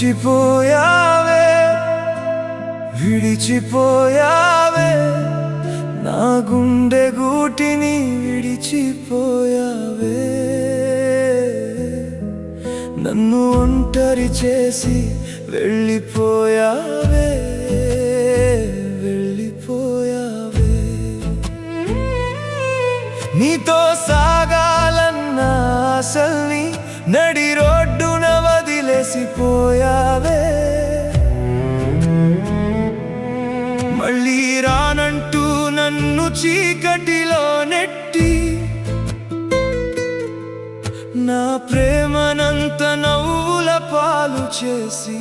విడిచిపోయావే విడిచిపోయావే నా గుండె గూటిని విడిచిపోయావే నన్ను ఒంటరి చేసి వెళ్ళిపోయావే వెళ్ళిపోయావే నీతో సాగాలన్న ఆశల్ని నడి రోడ్డున వదిలేసిపోయావే మళ్ళీ రానంటూ నన్ను చీకటిలో నెట్టి నా ప్రేమనంత నవ్వుల పాలు చేసి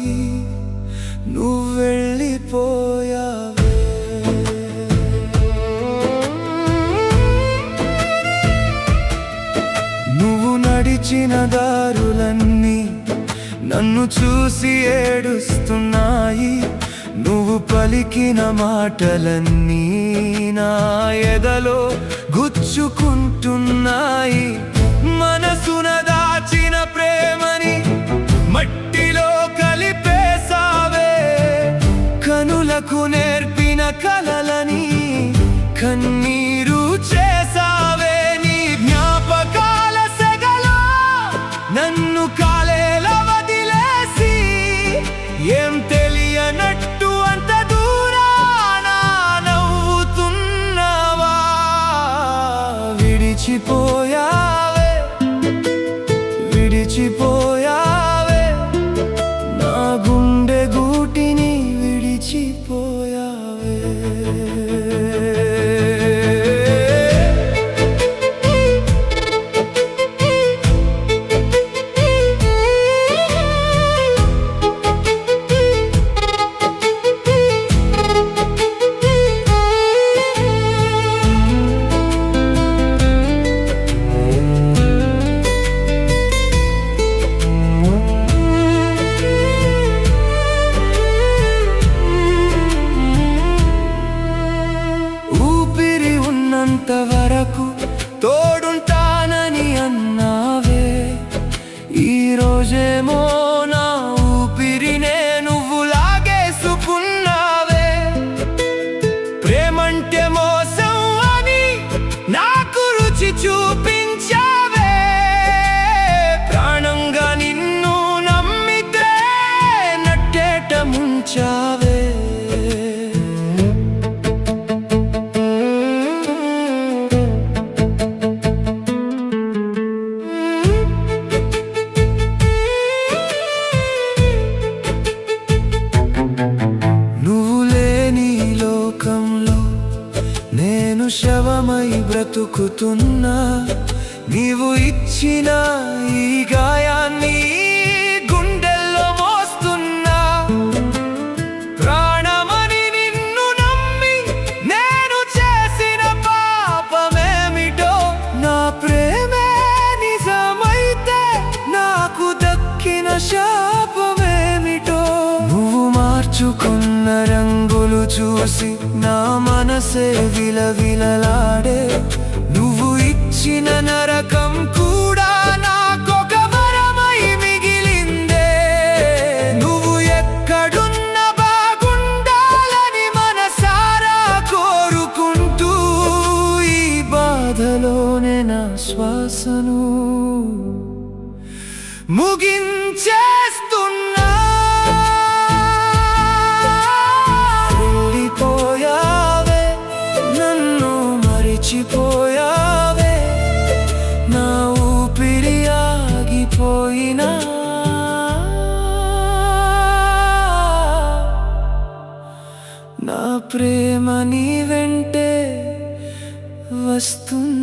నువ్వు వెళ్ళిపోయావే నువ్వు నడిచిన దారులన్నీ నన్ను చూసి ఏడుస్తున్నాయి నువ్వు పలికిన మాటలన్నీ నా ఎదలో గుచ్చుకుంటున్నాయి మనసున దాచిన ప్రేమని మట్టిలో కలిపేసావే కనులకు నేర్పిన కలలని కన్నీరు చేసావే నీ జ్ఞాపకాల సెగలో నన్ను కాలేలా వదిలేసి ఏం తెలియనట్టు అంత దూరాన నవ్వుతున్నావా విడిచిపోయావే విడిచిపోయావే నా గుండె గూటిని విడిచిపోయావే వరకు తోడుంటానని అన్నావే ఈ రోజేమో నా ఊపిరినే నువ్వు లాగేసుకున్నావే ప్రేమంటే మోసం అని నాకు రుచి చూపించావే ప్రాణంగా నిన్ను నమ్మితే నట్టేట ముంచావే నేను శవమై బ్రతుకుతున్నా నీవు ఇచ్చిన ఈ గాయాన్ని గుండెల్లో మోస్తున్నా ప్రాణమని నిన్ను నమ్మి నేను చేసిన పాపమేమిటో నా ప్రేమే నిజమైతే నాకు దక్కిన శాపమేమిటో నువ్వు మార్చుకున్న రంగులు చూసి నా మనసే విలవిలలాడే నువ్వు ఇచ్చిన నరకం కూడా నాకొక వరమై మిగిలిందే నువ్వు ఎక్కడున్న బాగుండాలని మనసారా కోరుకుంటూ ఈ బాధలోనే నా శ్వాసను ముగించేస్తున్నా మరిచిపోయావే నా ఊపిరి ఆగిపోయినా నా ప్రేమ నీ వెంటే వస్తుంది